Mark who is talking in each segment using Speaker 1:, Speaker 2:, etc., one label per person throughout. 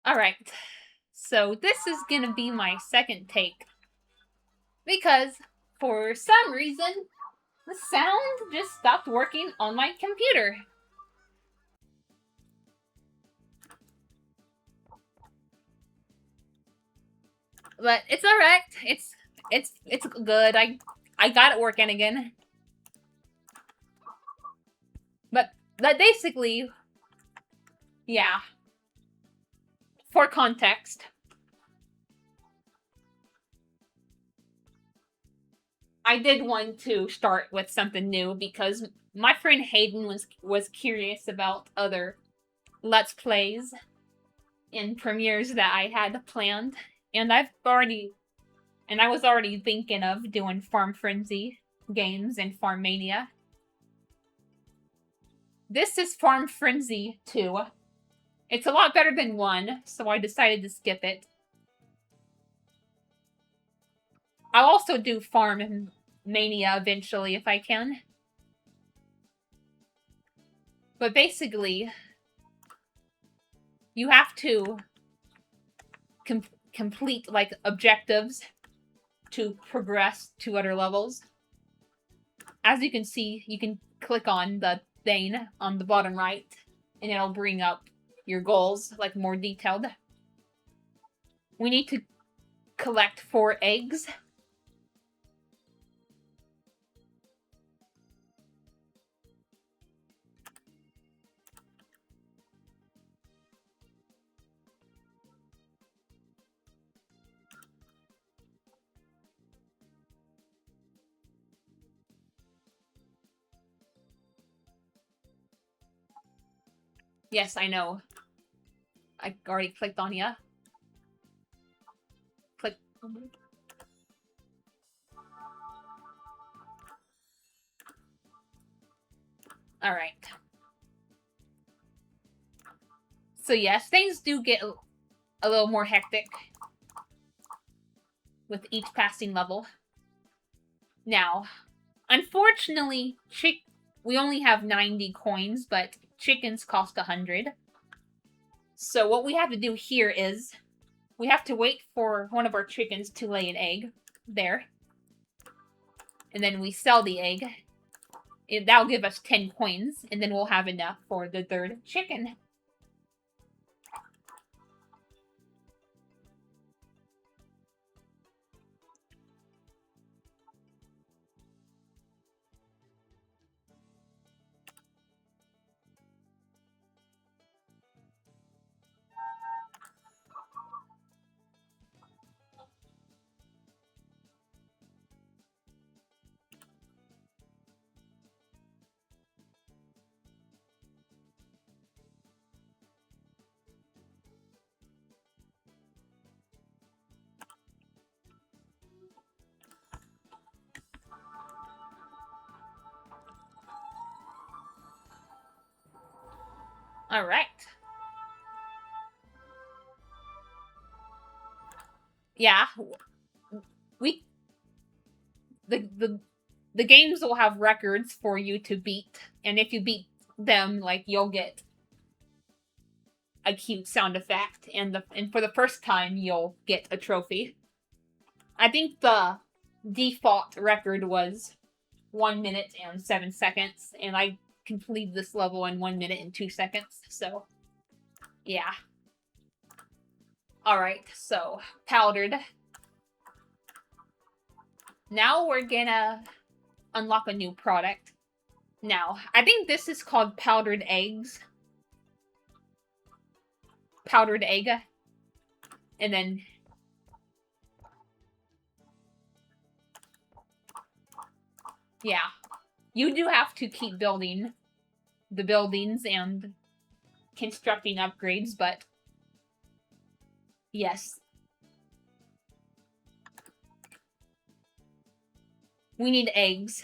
Speaker 1: Alright, so this is gonna be my second take. Because, for some reason, the sound just stopped working on my computer. But it's alright. It's good. I got it working again. But basically, yeah. For context, I did want to start with something new because my friend Hayden was curious about other Let's Plays and premieres that I had planned, and I was already thinking of doing Farm Frenzy games and Farm Mania. This is Farm Frenzy 2. It's a lot better than 1, so I decided to skip it. I'll also do Farm Mania eventually if I can. But basically, you have to complete, like, objectives to progress to other levels. As you can see, you can click on the thing on the bottom right, and it'll bring up your goals, like, more detailed. We need to collect 4 eggs. Yes, I know. I already clicked on ya. Click. Alright. So yes, things do get a little more hectic with each passing level. Now, unfortunately, we only have 90 coins, but chickens cost 100. So what we have to do here is we have to wait for one of our chickens to lay an egg. There. And then we sell the egg. That'll give us 10 coins, and then we'll have enough for the 3rd chicken. Alright. Yeah. The games will have records for you to beat, and if you beat them, like, you'll get a cute sound effect, and for the first time, you'll get a trophy. I think the default record was 1 minute and 7 seconds, and I completed this level in 1 minute and 2 seconds, so yeah. Alright, so powdered. Now we're gonna unlock a new product. Now, I think this is called powdered eggs. Powdered egg. And then yeah. You do have to keep building the buildings and constructing upgrades, but yes. We need eggs.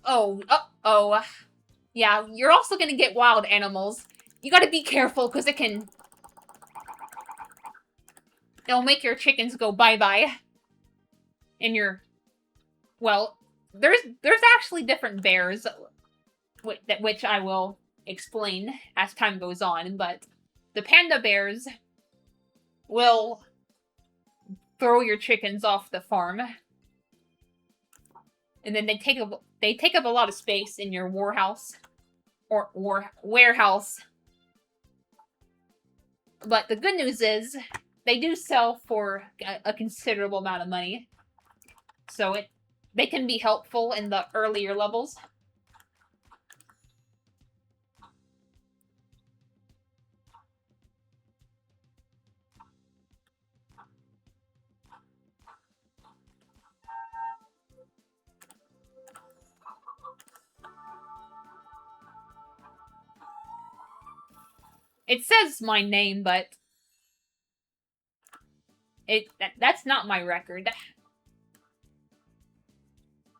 Speaker 1: Oh. Yeah, you're also gonna get wild animals. You gotta be careful, because it can It'll make your chickens go bye-bye. And your... Well, there's actually different bears, which I will explain as time goes on, but the panda bears will throw your chickens off the farm. And then they take up a lot of space in your warehouse. But the good news is they do sell for a considerable amount of money. So they can be helpful in the earlier levels. It says my name, but that's not my record.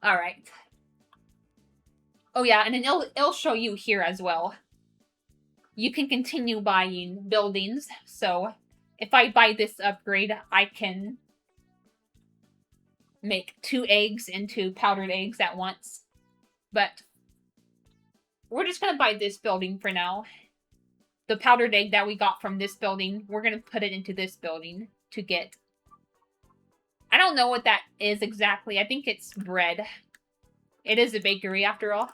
Speaker 1: Alright. Oh yeah, and then it'll show you here as well. You can continue buying buildings, so if I buy this upgrade, I can make 2 eggs into powdered eggs at once. But we're just gonna buy this building for now. The powdered egg that we got from this building, we're gonna put it into this building to get... I don't know what that is exactly. I think it's bread. It is a bakery after all.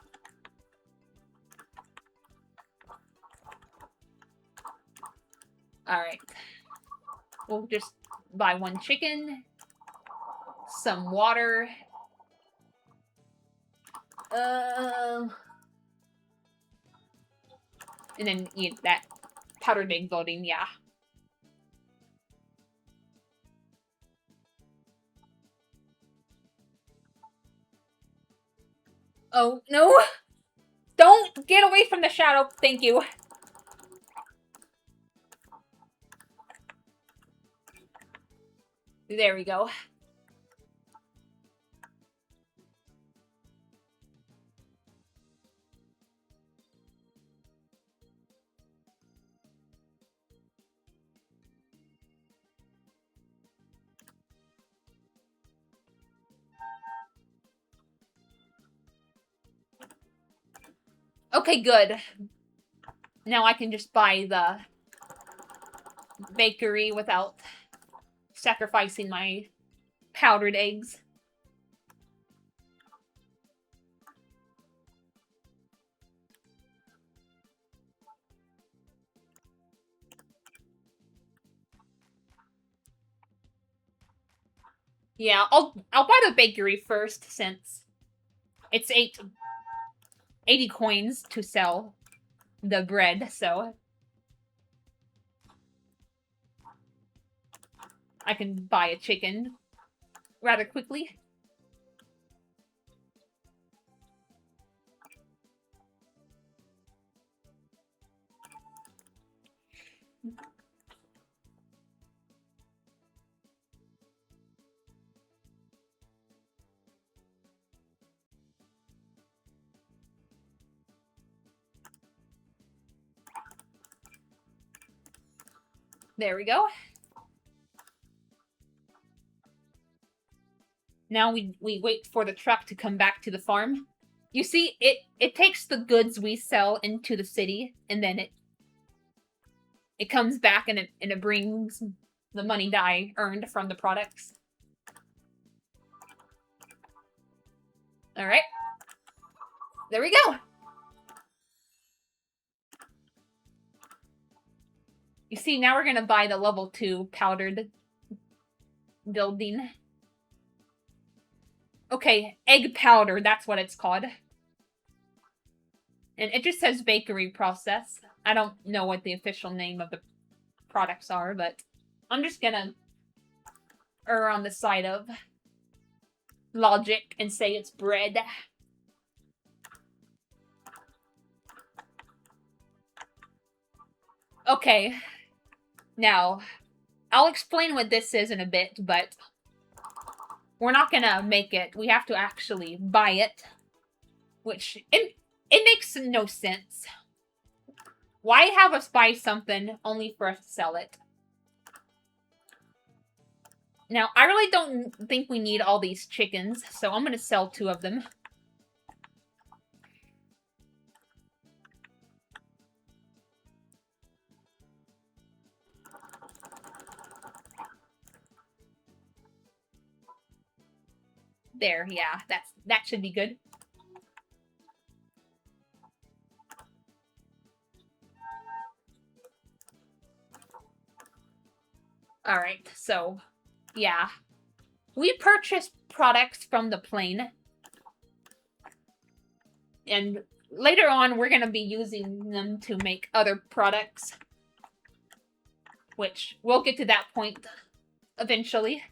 Speaker 1: Alright. We'll just buy 1 chicken. Some water. And then that powdered egg building, yeah. Oh, no! Don't get away from the shadow, thank you. There we go. Okay, good. Now I can just buy the bakery without sacrificing my powdered eggs. Yeah, I'll buy the bakery first since it's 80 coins to sell the bread, so I can buy a chicken rather quickly. There we go. Now we wait for the truck to come back to the farm. You see, it takes the goods we sell into the city, and then it comes back and it brings the money that I earned from the products. Alright. There we go! You see, now we're gonna buy the level 2 powdered building. Okay, egg powder, that's what it's called. And it just says bakery process. I don't know what the official name of the products are, but I'm just gonna err on the side of logic and say it's bread. Okay. Now, I'll explain what this is in a bit, but we're not gonna make it. We have to actually buy it, which it makes no sense. Why have us buy something only for us to sell it? Now, I really don't think we need all these chickens, so I'm gonna sell 2 of them. There, yeah, that should be good. Alright, so, yeah. We purchased products from the plane. And later on, we're going to be using them to make other products. Which, we'll get to that point eventually.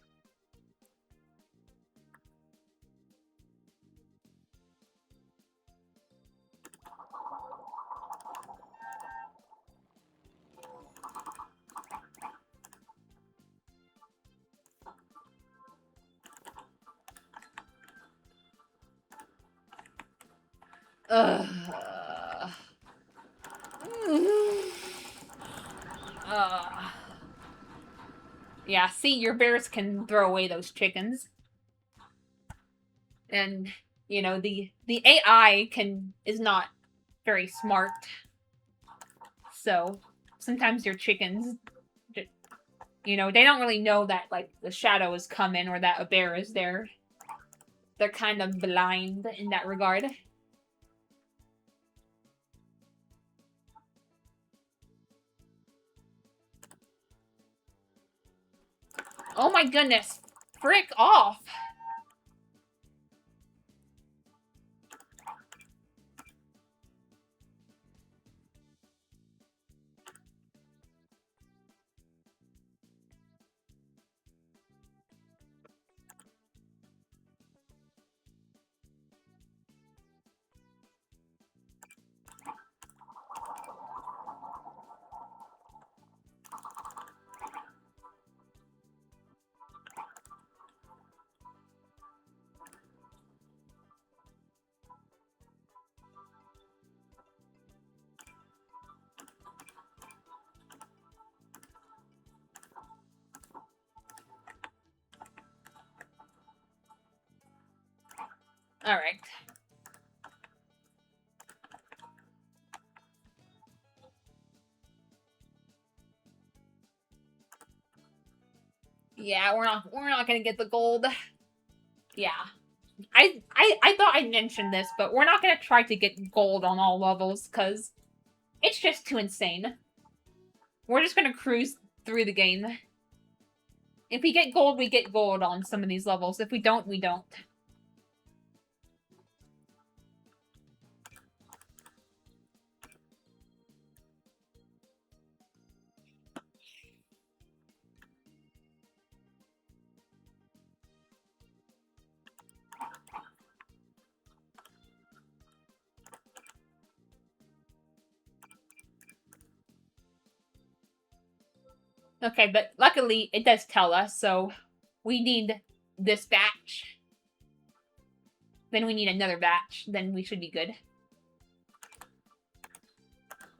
Speaker 1: Yeah, see, your bears can throw away those chickens. And, you know, the AI is not very smart. So, sometimes your chickens, you know, they don't really know that, like, the shadow is coming or that a bear is there. They're kind of blind in that regard. Oh my goodness. Frick off. Alright. Yeah, we're not gonna get the gold. Yeah. I thought I mentioned this, but we're not gonna try to get gold on all levels, because it's just too insane. We're just gonna cruise through the game. If we get gold on some of these levels. If we don't, we don't. Okay, but luckily it does tell us, so we need this batch. Then we need another batch. Then we should be good.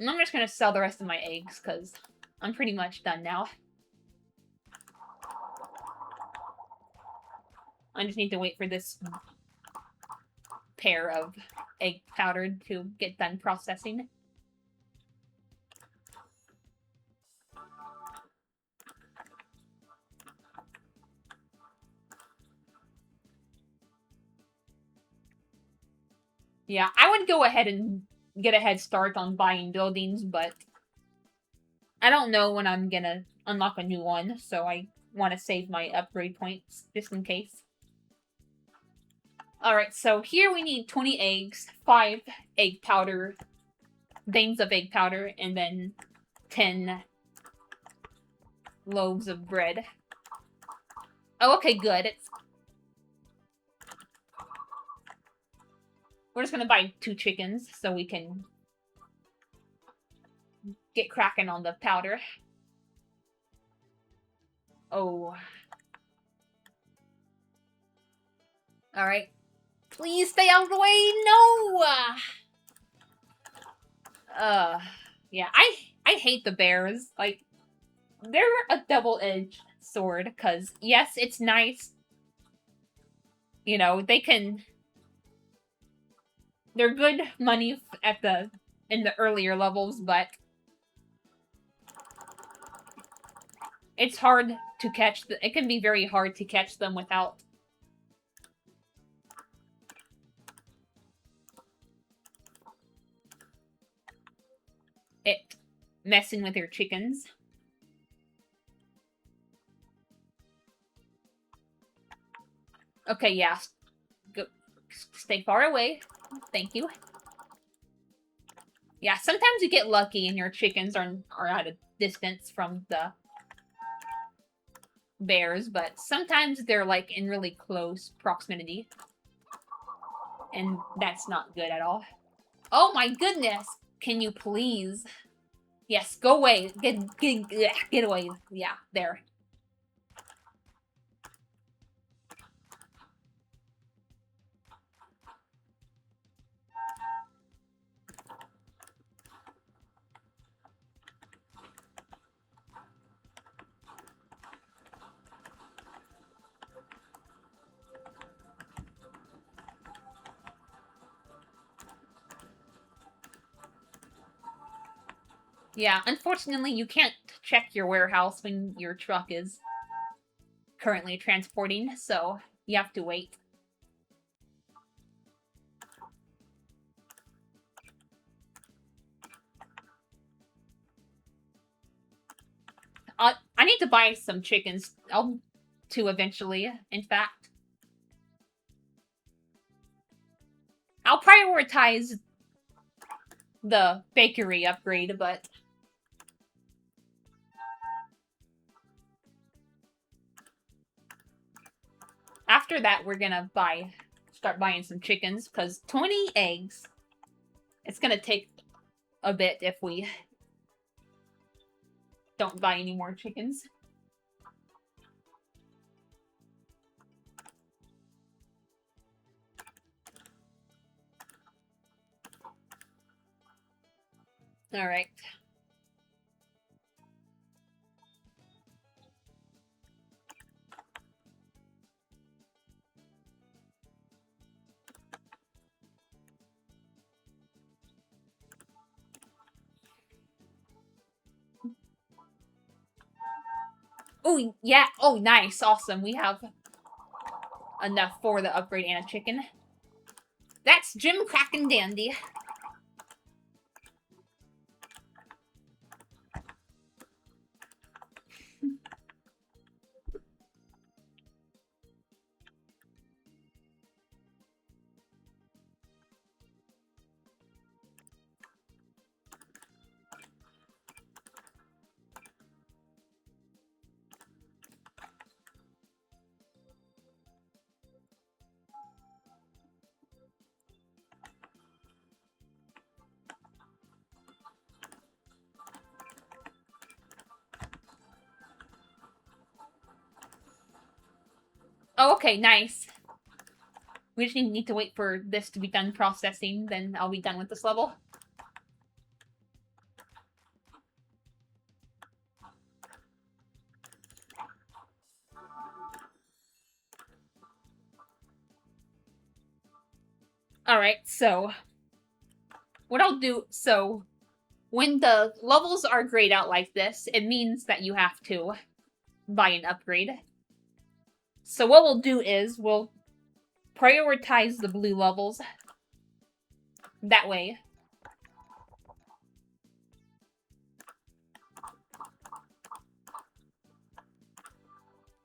Speaker 1: And I'm just gonna sell the rest of my eggs, because I'm pretty much done now. I just need to wait for this pair of egg powder to get done processing. Yeah, I would go ahead and get a head start on buying buildings, but I don't know when I'm gonna unlock a new one, so I want to save my upgrade points just in case. Alright, so here we need 20 eggs, 5 egg powder, veins of egg powder, and then 10 loaves of bread. Oh, okay, good. We're just gonna buy 2 chickens so we can get cracking on the powder. Oh. Alright. Please stay out of the way! No! Yeah, I hate the bears. Like, they're a double-edged sword, because yes, it's nice. You know, they're good money in the earlier levels, but it's hard to catch it can be very hard to catch them without it messing with your chickens. Okay, yeah. Go, stay far away. Thank you. Yeah, sometimes you get lucky and your chickens are at a distance from the bears, but sometimes they're like in really close proximity. And that's not good at all. Oh my goodness! Can you please? Yes, go away. Get away. Yeah, there. Yeah, unfortunately, you can't check your warehouse when your truck is currently transporting, so you have to wait. I need to buy some chickens. Too eventually, in fact. I'll prioritize the bakery upgrade, but after that, we're gonna start buying some chickens, because 20 eggs, it's gonna take a bit if we don't buy any more chickens. Alright. Oh, yeah. Oh, nice. Awesome. We have enough for the upgrade and a chicken. That's Jim Crack and Dandy. Oh, okay, nice. We just need to wait for this to be done processing, then I'll be done with this level. Alright, so what I'll do, so when the levels are grayed out like this, it means that you have to buy an upgrade. So what we'll do is we'll prioritize the blue levels that way.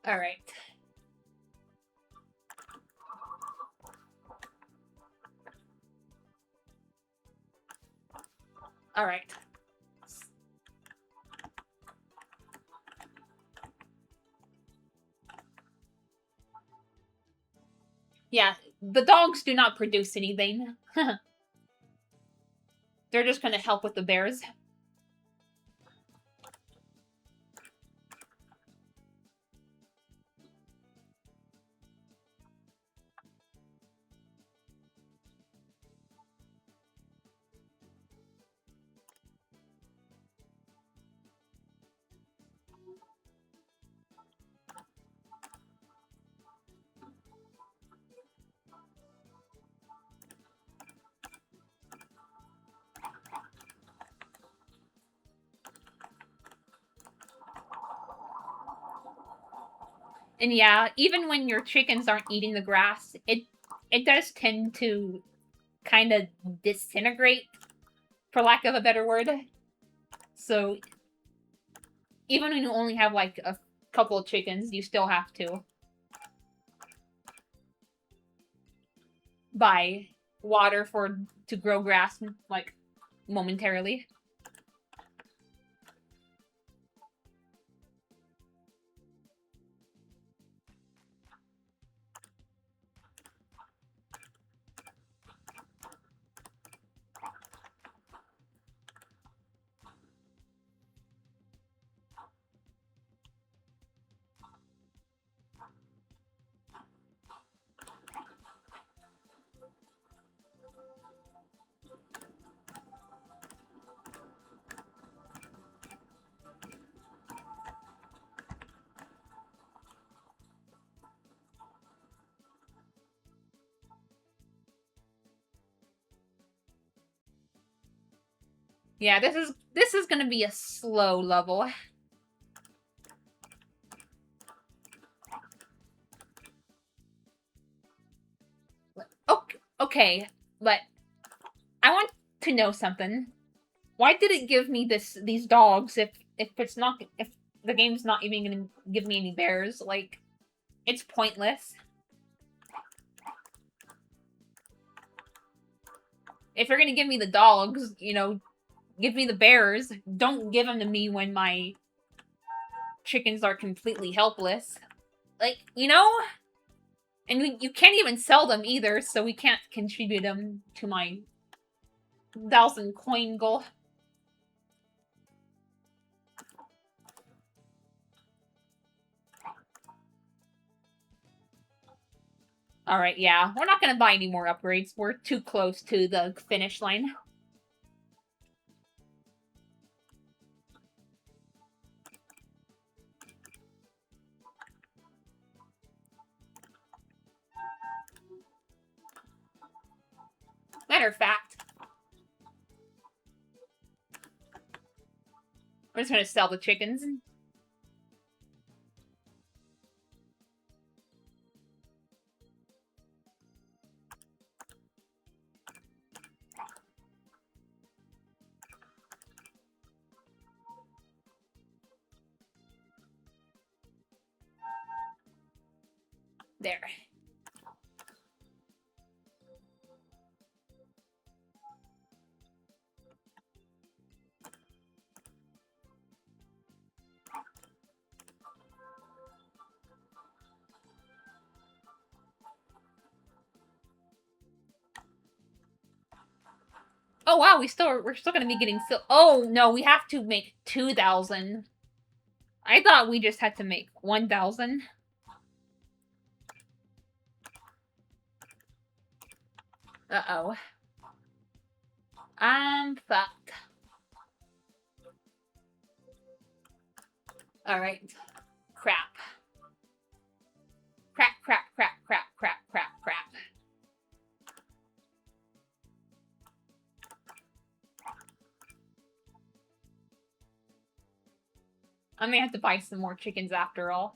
Speaker 1: Alright. Alright. Yeah, the dogs do not produce anything. They're just gonna help with the bears. And yeah, even when your chickens aren't eating the grass, it does tend to kind of disintegrate, for lack of a better word. So even when you only have like a couple of chickens, you still have to buy water to grow grass like momentarily. Yeah, this is gonna be a slow level. Okay, but I want to know something. Why did it give me these dogs if the game's not even gonna give me any bears? Like, it's pointless. If you're gonna give me the dogs, you know, give me the bears. Don't give them to me when my chickens are completely helpless. Like, you know? And you can't even sell them either, so we can't contribute them to my 1,000 coin goal. Alright, yeah. We're not gonna buy any more upgrades. We're too close to the finish line. Matter of fact, we're just gonna sell the chickens. There. Oh wow, we're still gonna be getting oh no, we have to make 2,000. I thought we just had to make 1,000. Uh-oh. I'm fucked. Alright. Crap. Crap, crap, crap, crap, crap, crap, crap. I may have to buy some more chickens after all.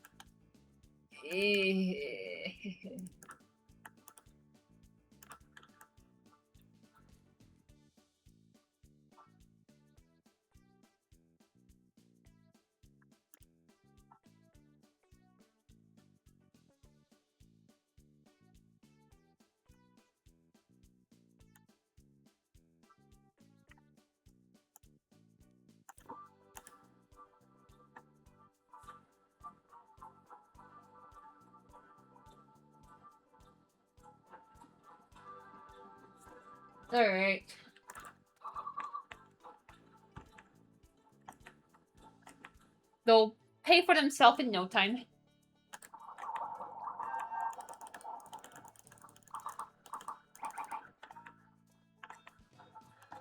Speaker 1: Alright. They'll pay for themselves in no time.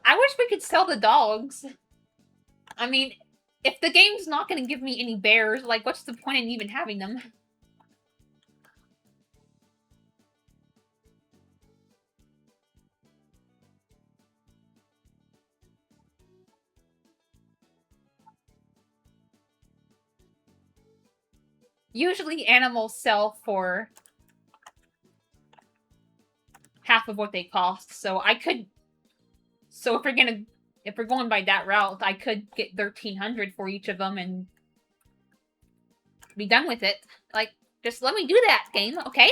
Speaker 1: I wish we could sell the dogs. I mean, if the game's not gonna give me any bears, like, what's the point in even having them? Usually animals sell for half of what they cost, so I could... So if we're going by that route, I could get 1,300 for each of them and be done with it. Like, just let me do that, game, okay?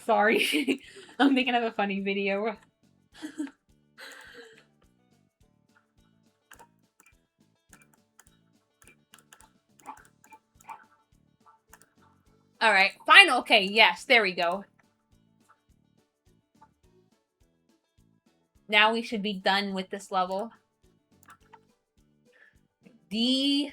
Speaker 1: Sorry. I'm thinking of a funny video. Alright, final. Okay, yes, there we go. Now we should be done with this level. D-O-N-E.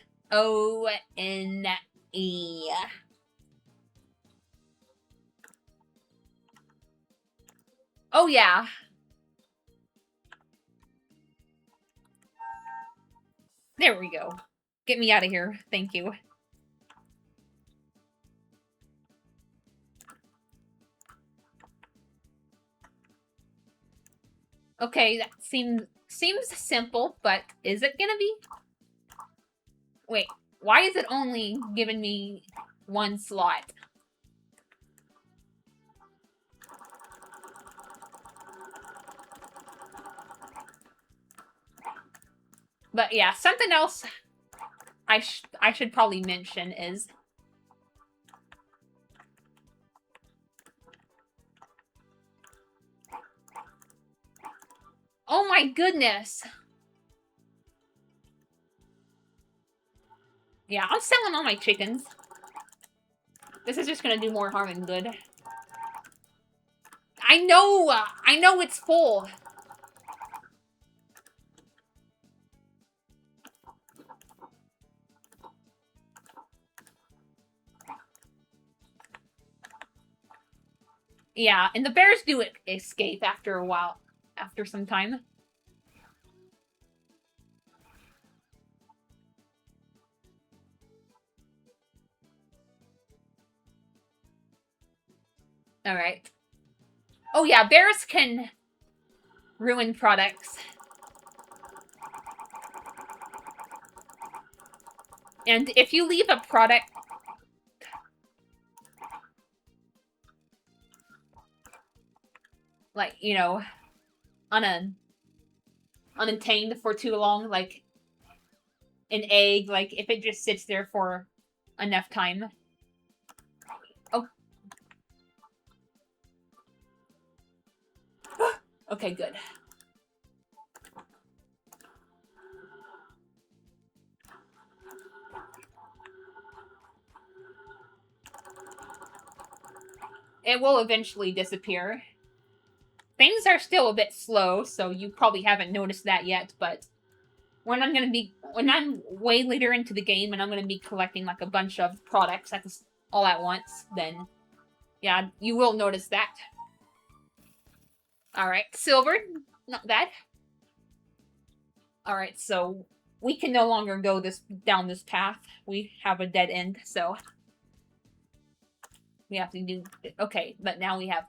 Speaker 1: Oh, yeah. There we go. Get me out of here. Thank you. Okay, that seems simple, but is it gonna be? Wait, why is it only giving me one slot? But yeah, something else I should probably mention is oh my goodness. Yeah, I'm selling all my chickens. This is just gonna do more harm than good. I know it's full. Yeah, and the bears do escape after a while, after some time. Alright. Oh yeah, bears can ruin products. And if you leave a product... like, you know, unattained for too long, like an egg, like if it just sits there for enough time. Oh. Okay, good. It will eventually disappear. things are still a bit slow, so you probably haven't noticed that yet, but when I'm way later into the game and I'm gonna be collecting like a bunch of products all at once, then yeah, you will notice that. Alright, silver, not bad. Alright, so we can no longer go down this path. We have a dead end, so we have to do... Okay, but now we have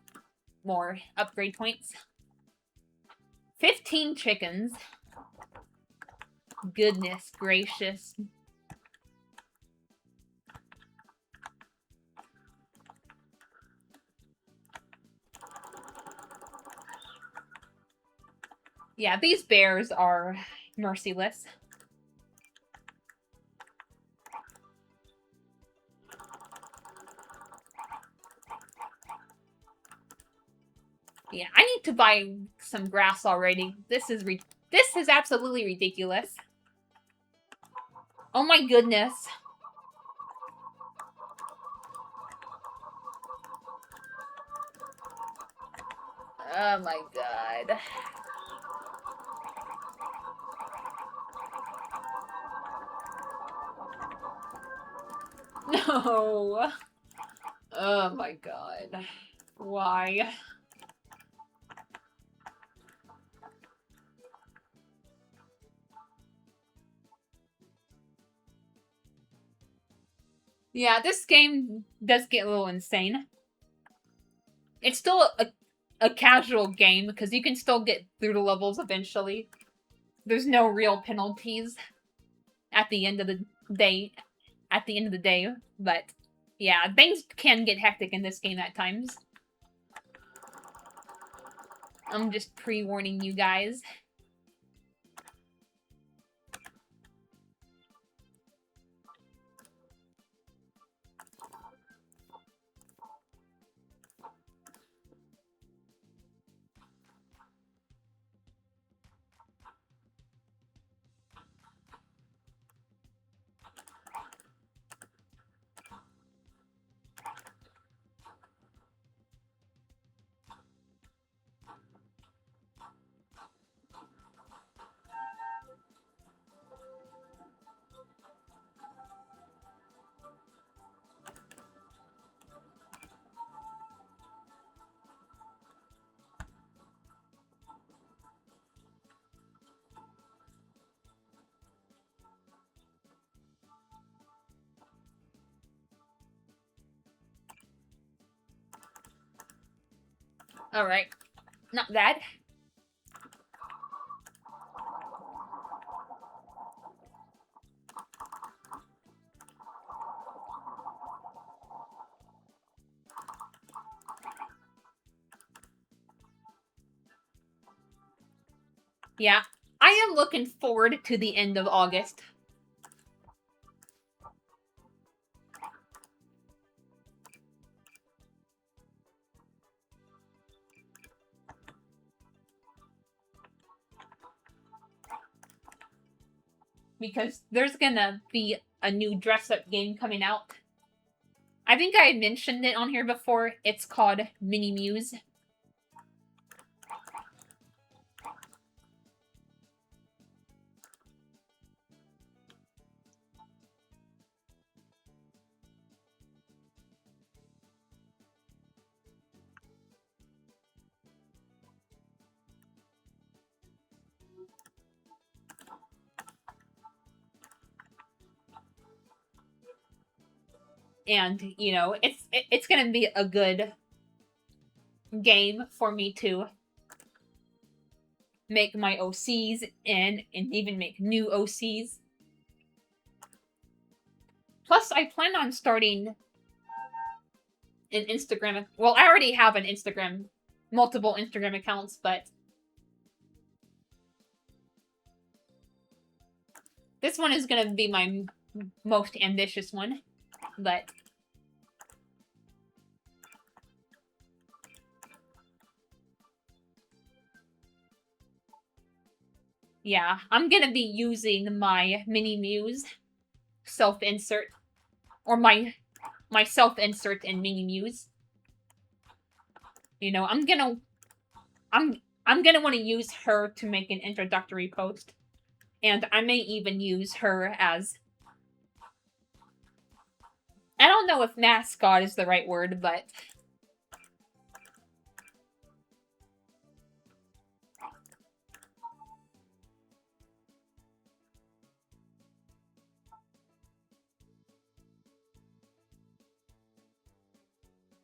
Speaker 1: more upgrade points. 15 chickens. Goodness gracious. Yeah, these bears are merciless. Yeah, I need to buy some grass already. This is absolutely ridiculous. Oh my goodness. Oh my god. No. Oh my god. Why? Yeah, this game does get a little insane. It's still a casual game because you can still get through the levels eventually. There's no real penalties at the end of the day. But yeah, things can get hectic in this game at times. I'm just pre-warning you guys. Alright. Not bad. Yeah, I am looking forward to the end of August. Because there's gonna be a new dress-up game coming out. I think I mentioned it on here before. It's called Mini Muse. And, you know, it's gonna be a good game for me to make my OCs and even make new OCs. Plus, I plan on starting an Instagram. Well, I already have an Instagram, multiple Instagram accounts, but this one is gonna be my most ambitious one. But yeah, I'm gonna be using my Mini Muse self-insert, or my self-insert in Mini Muse. You know, I'm gonna I'm gonna want to use her to make an introductory post. And I may even use her as... I don't know if mascot is the right word, but...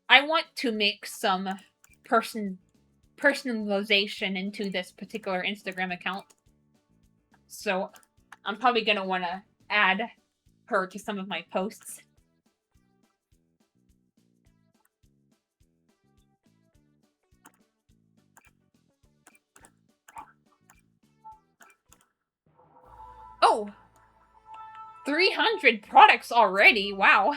Speaker 1: I want to make some personalization into this particular Instagram account. So I'm probably going to want to add her to some of my posts. Oh! 300 products already, wow.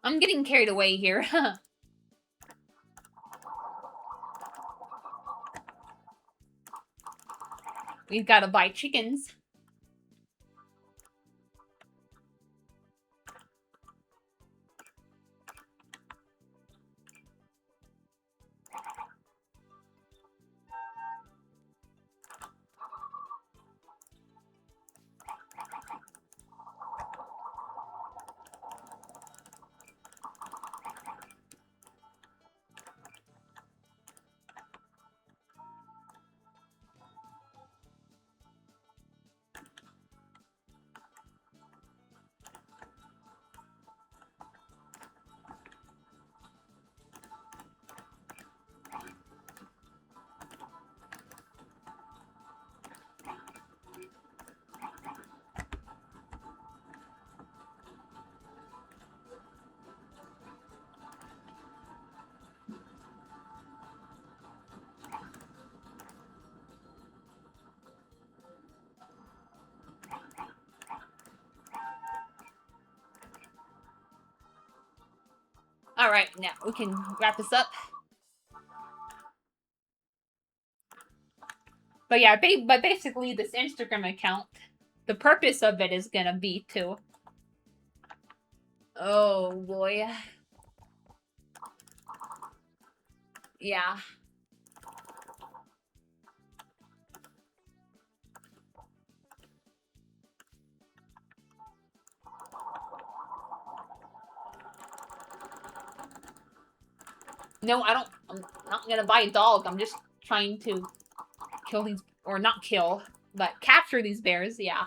Speaker 1: I'm getting carried away here. We've got to buy chickens. Alright, now we can wrap this up. But yeah, but basically this Instagram account, the purpose of it is gonna be to... Oh boy. Yeah. No, I'm not gonna buy a dog. I'm just trying to kill these, or not kill, but capture these bears, yeah.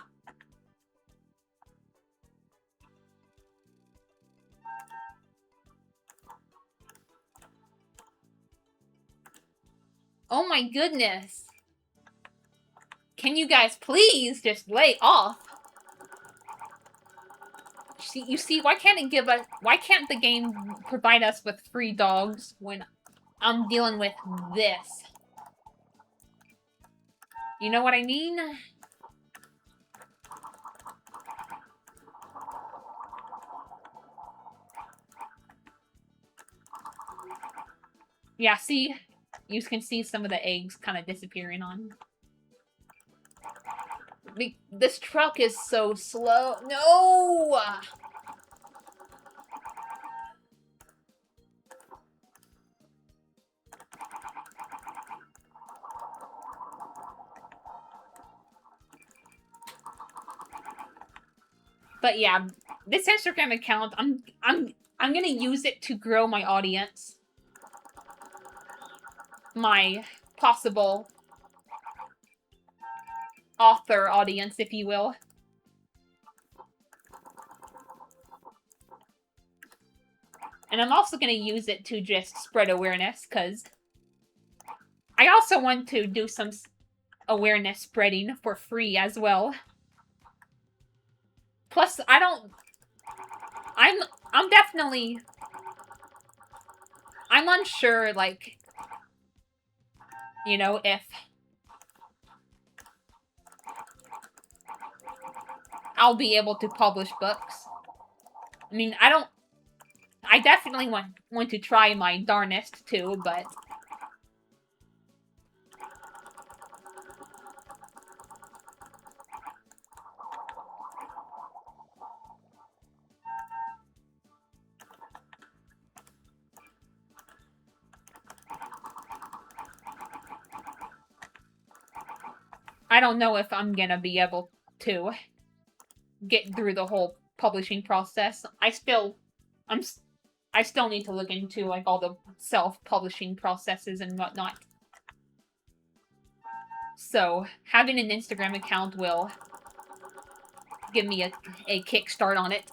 Speaker 1: Oh my goodness. Can you guys please just lay off? You see, why can't the game provide us with free dogs when I'm dealing with this? You know what I mean? Yeah, see? You can see some of the eggs kind of disappearing on. This truck is so slow. No! But yeah, this Instagram account, I'm gonna use it to grow my audience. My possible author audience, if you will. And I'm also gonna use it to just spread awareness, because I also want to do some awareness spreading for free as well. Plus, I'm definitely... I'm unsure, like, you know, if I'll be able to publish books. I mean, I definitely want to try my darnest too, but I don't know if I'm gonna be able to get through the whole publishing process. I still need to look into like all the self-publishing processes and whatnot. So having an Instagram account will give me a kickstart on it.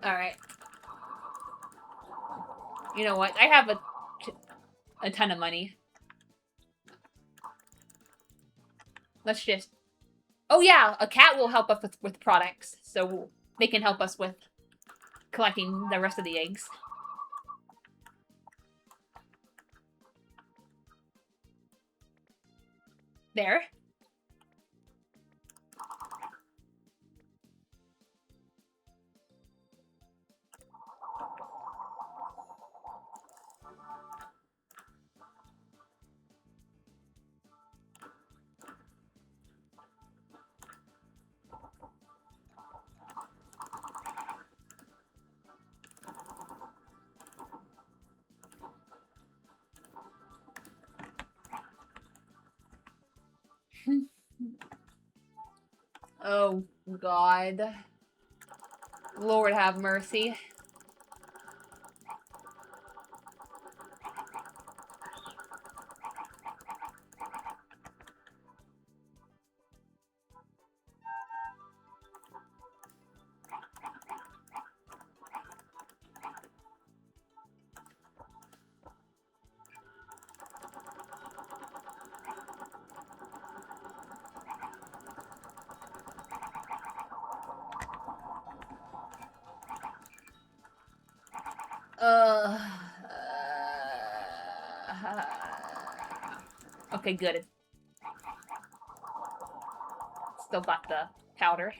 Speaker 1: Alright. You know what? I have a ton of money. Let's just... Oh yeah, a cat will help us with products. So they can help us with collecting the rest of the eggs. There. Oh, God. Lord have mercy. Okay, good. Still got the powder.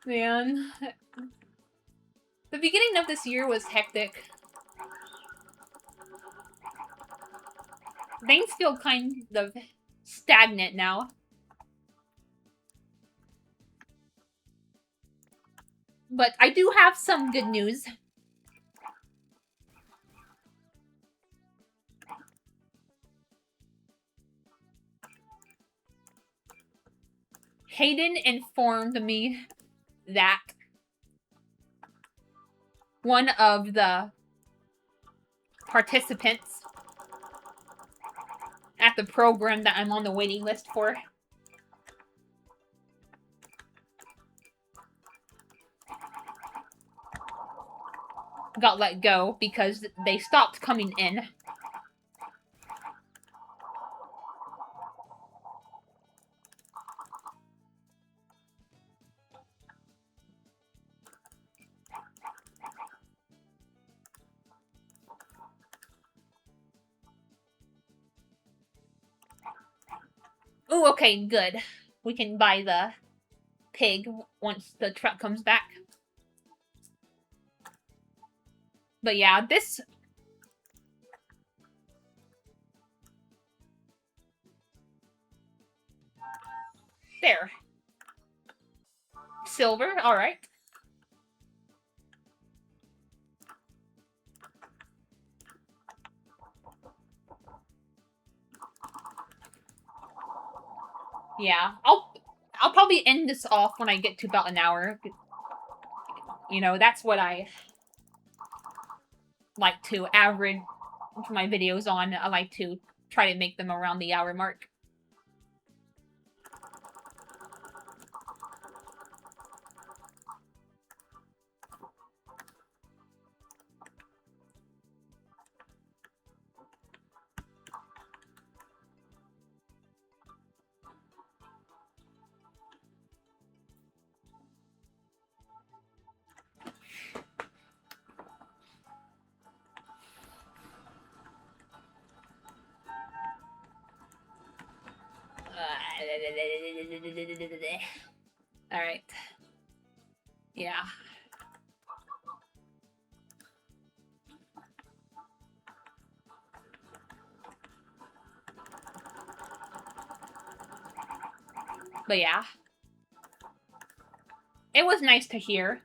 Speaker 1: Man. The beginning of this year was hectic. Things feel kind of stagnant now. But I do have some good news. Hayden informed me that one of the participants at the program that I'm on the waiting list for got let go because they stopped coming in. Oh, okay, good. We can buy the pig once the truck comes back. But yeah, this... There. Silver, alright. Yeah, I'll probably end this off when I get to about an hour. You know, that's what I like to average my videos on. I like to try to make them around the hour mark. Alright. Yeah. But yeah. It was nice to hear.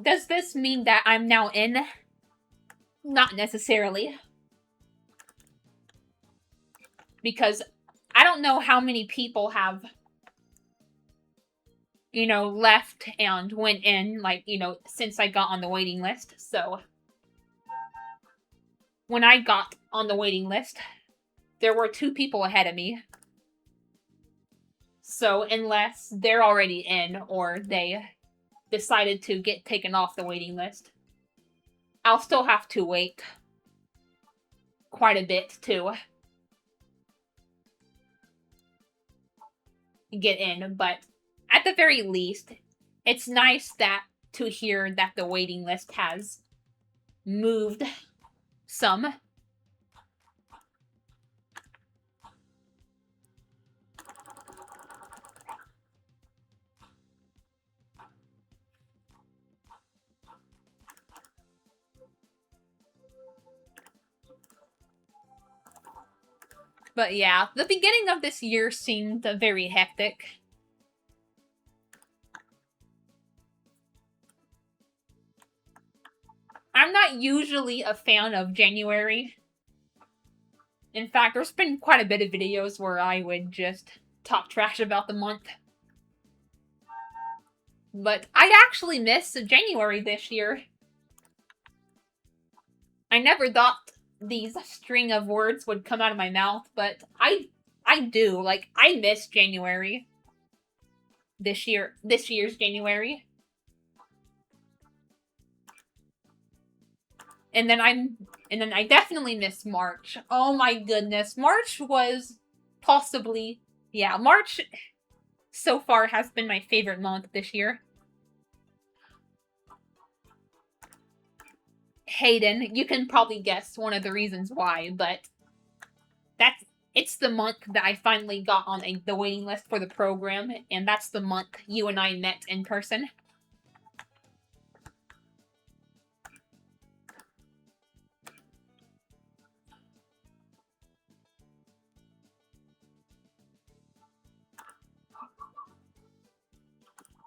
Speaker 1: Does this mean that I'm now in? Not necessarily. Because I don't know how many people have, you know, left and went in, like, you know, since I got on the waiting list. So, when I got on the waiting list, there were 2 people ahead of me. So, unless they're already in or they decided to get taken off the waiting list, I'll still have to wait quite a bit to get in, but at the very least, it's nice that to hear that the waiting list has moved some. But yeah, the beginning of this year seemed very hectic. I'm not usually a fan of January. In fact, there's been quite a bit of videos where I would just talk trash about the month. But I actually missed January this year. I never thought these string of words would come out of my mouth, but I do. Like, I miss January. This year's January. And then I definitely miss March. Oh my goodness. March was possibly, yeah, March so far has been my favorite month this year. Hayden, you can probably guess one of the reasons why, but it's the month that I finally got on the waiting list for the program, and that's the month you and I met in person.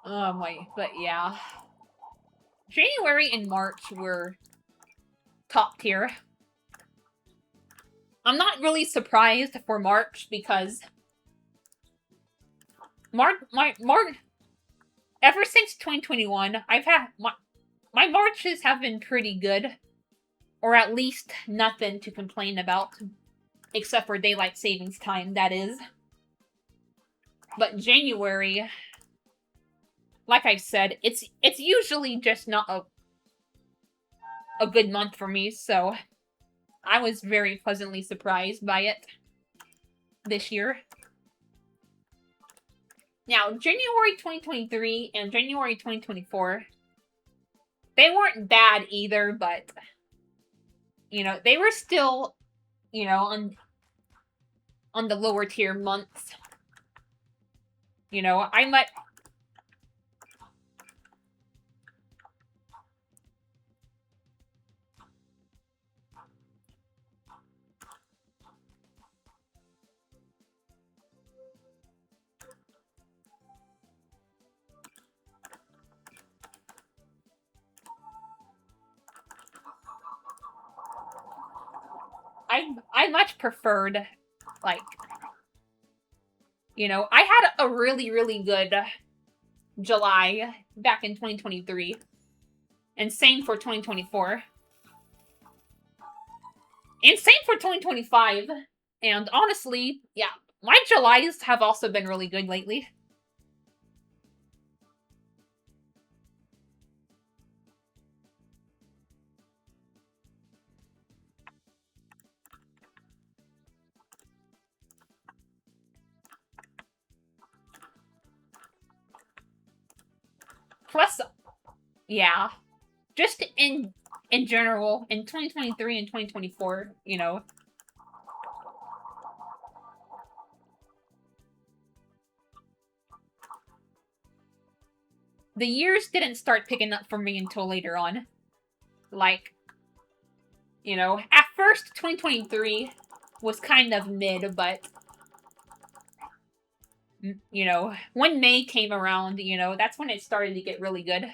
Speaker 1: Oh my, but yeah. January and March were top tier. I'm not really surprised for March because ever since 2021, I've had my Marches have been pretty good, or at least nothing to complain about, except for daylight savings time, that is. But January, like I said, it's usually just not a good month for me, so I was very pleasantly surprised by it this year. Now, January 2023 and January 2024, they weren't bad either, but, you know, they were still, you know, on the lower tier months. You know, I might... I much preferred, like, you know, I had a really, really good July back in 2023. And same for 2024. And same for 2025. And honestly, yeah, my Julys have also been really good lately. Plus, yeah, just in general, in 2023 and 2024, you know, the years didn't start picking up for me until later on. Like, you know, at first, 2023 was kind of mid, but, you know, when May came around, you know, that's when it started to get really good.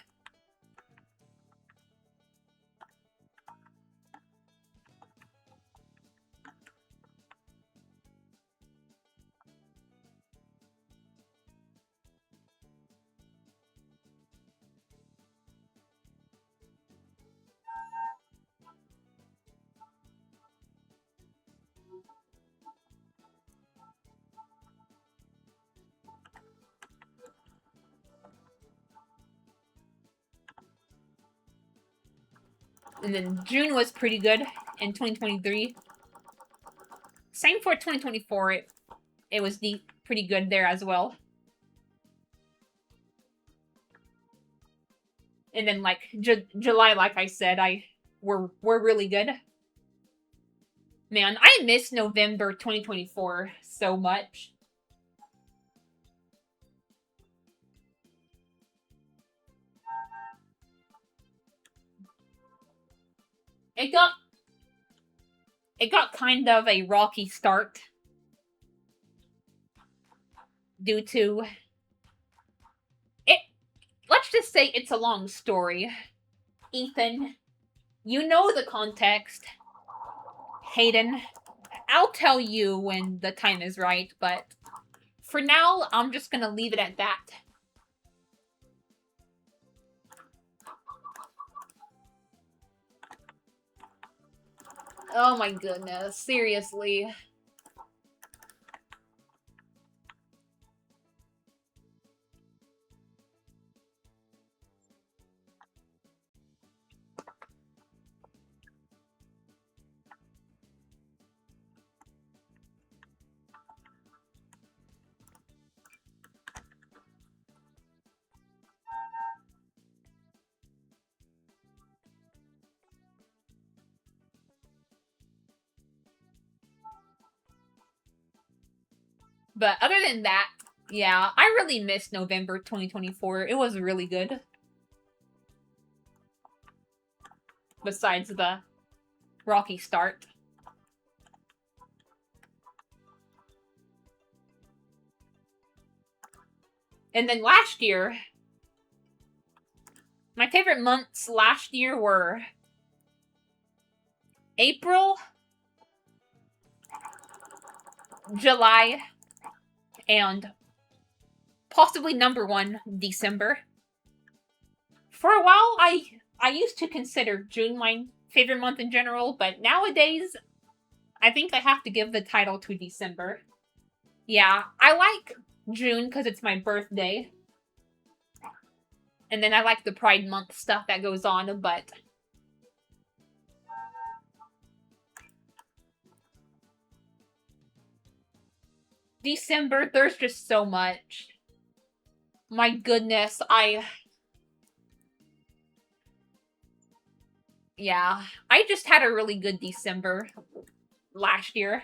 Speaker 1: And then June was pretty good in 2023. Same for 2024. It was pretty good there as well. And then like July, like I said, we're really good. Man, I miss November 2024 so much. It got kind of a rocky start due to it. Let's just say it's a long story. Ethan, you know the context. Hayden, I'll tell you when the time is right, but for now, I'm just gonna leave it at that. Oh my goodness, seriously. But other than that, yeah, I really missed November 2024. It was really good. Besides the rocky start. And then last year, my favorite months last year were April, July, and possibly number one, December. For a while, I used to consider June my favorite month in general, but nowadays, I think I have to give the title to December. Yeah, I like June because it's my birthday. And then I like the Pride Month stuff that goes on, but December, there's just so much. My goodness, yeah, I just had a really good December last year.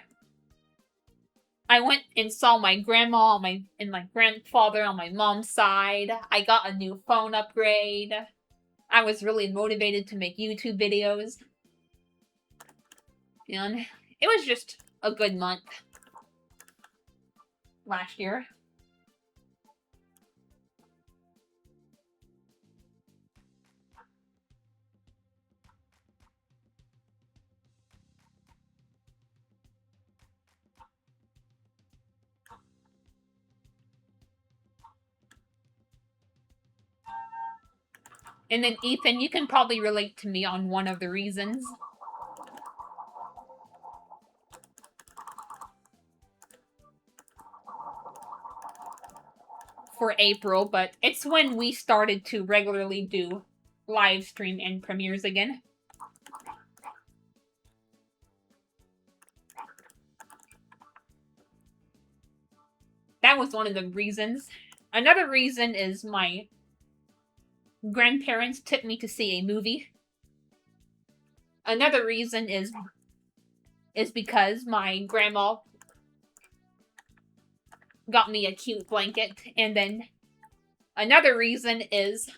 Speaker 1: I went and saw my grandma and my grandfather on my mom's side. I got a new phone upgrade. I was really motivated to make YouTube videos. And it was just a good month last year. And then Ethan, you can probably relate to me on one of the reasons. For April, but it's when we started to regularly do live stream and premieres again. That was one of the reasons. Another reason is my grandparents took me to see a movie. Another reason is because my grandma got me a cute blanket. And then another reason is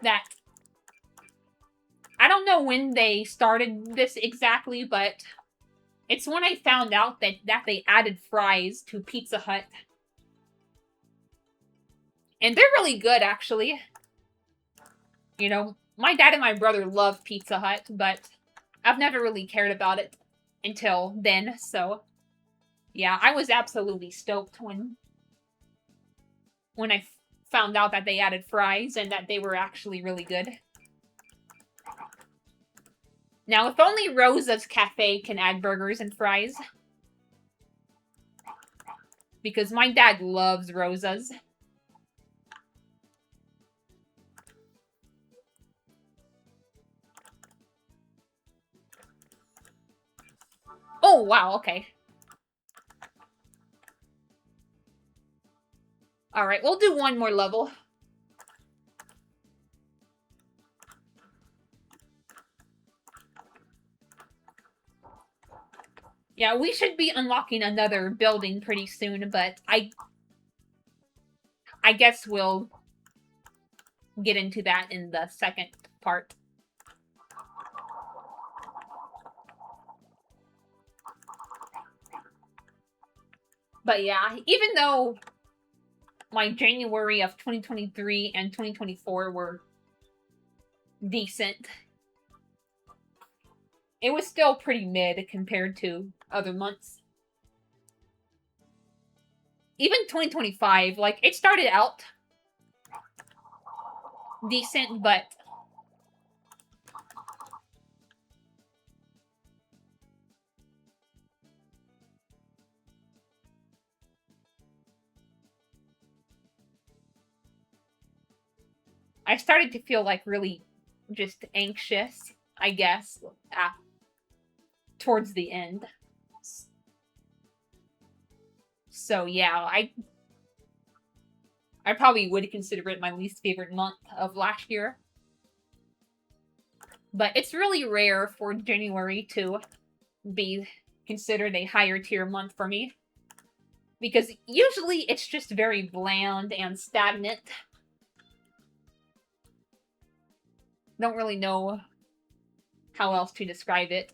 Speaker 1: that I don't know when they started this exactly, but it's when I found out that they added fries to Pizza Hut. And they're really good, actually. You know, my dad and my brother love Pizza Hut, but I've never really cared about it until then, so yeah, I was absolutely stoked when I found out that they added fries and that they were actually really good. Now, if only Rosa's Cafe can add burgers and fries. Because my dad loves Rosa's. Oh, wow, okay. Alright, we'll do one more level. Yeah, we should be unlocking another building pretty soon, but I guess we'll get into that in the second part. But yeah, even though my January of 2023 and 2024 were decent, it was still pretty mid compared to other months. Even 2025, like, it started out decent, but I started to feel like really just anxious, I guess, towards the end. So yeah, I probably would consider it my least favorite month of last year. But it's really rare for January to be considered a higher tier month for me. Because usually it's just very bland and stagnant. Don't really know how else to describe it.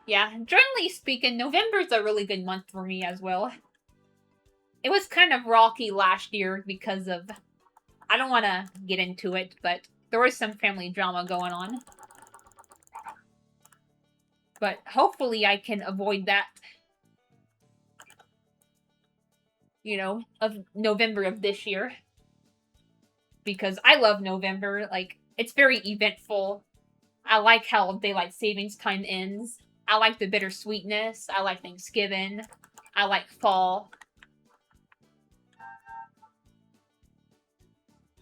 Speaker 1: Yeah, generally speaking, November's a really good month for me as well. It was kind of rocky last year because of... I don't want to get into it, but there was some family drama going on. But hopefully I can avoid that, you know, of November of this year. Because I love November. Like, it's very eventful. I like how daylight savings time ends. I like the bittersweetness. I like Thanksgiving. I like fall.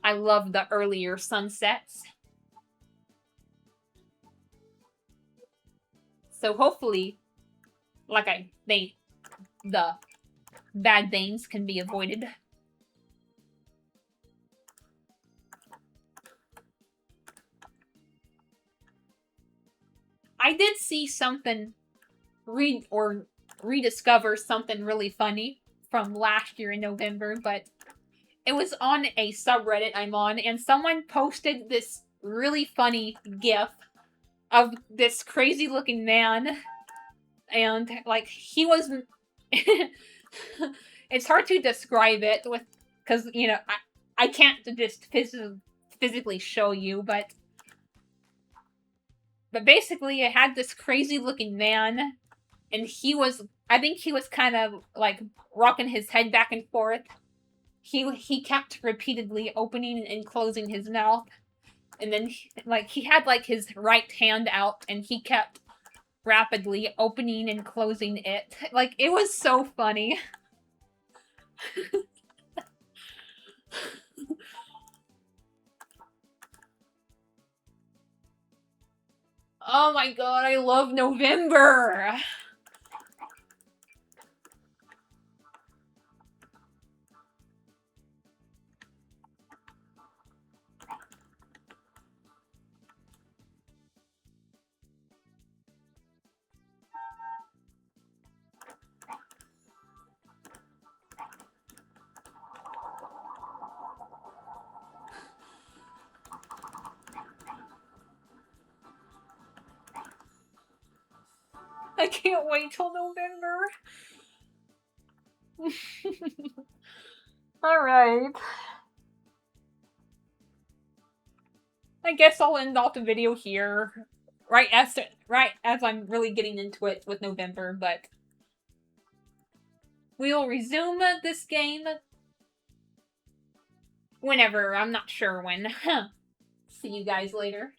Speaker 1: I love the earlier sunsets. So hopefully, like I think, the bad things can be avoided. I did see something, rediscover something really funny from last year in November, but it was on a subreddit I'm on, and someone posted this really funny gif of this crazy looking man, and like he was it's hard to describe it with, because you know I can't just physically show you, but basically it had this crazy looking man, and I think he was kind of like rocking his head back and forth. He kept repeatedly opening and closing his mouth, and then he had like his right hand out, and he kept rapidly opening and closing it. Like, it was so funny. Oh my god, I love November! I can't wait till November. Alright. I guess I'll end off the video here. Right as I'm really getting into it with November, but we'll resume this game whenever. I'm not sure when. See you guys later.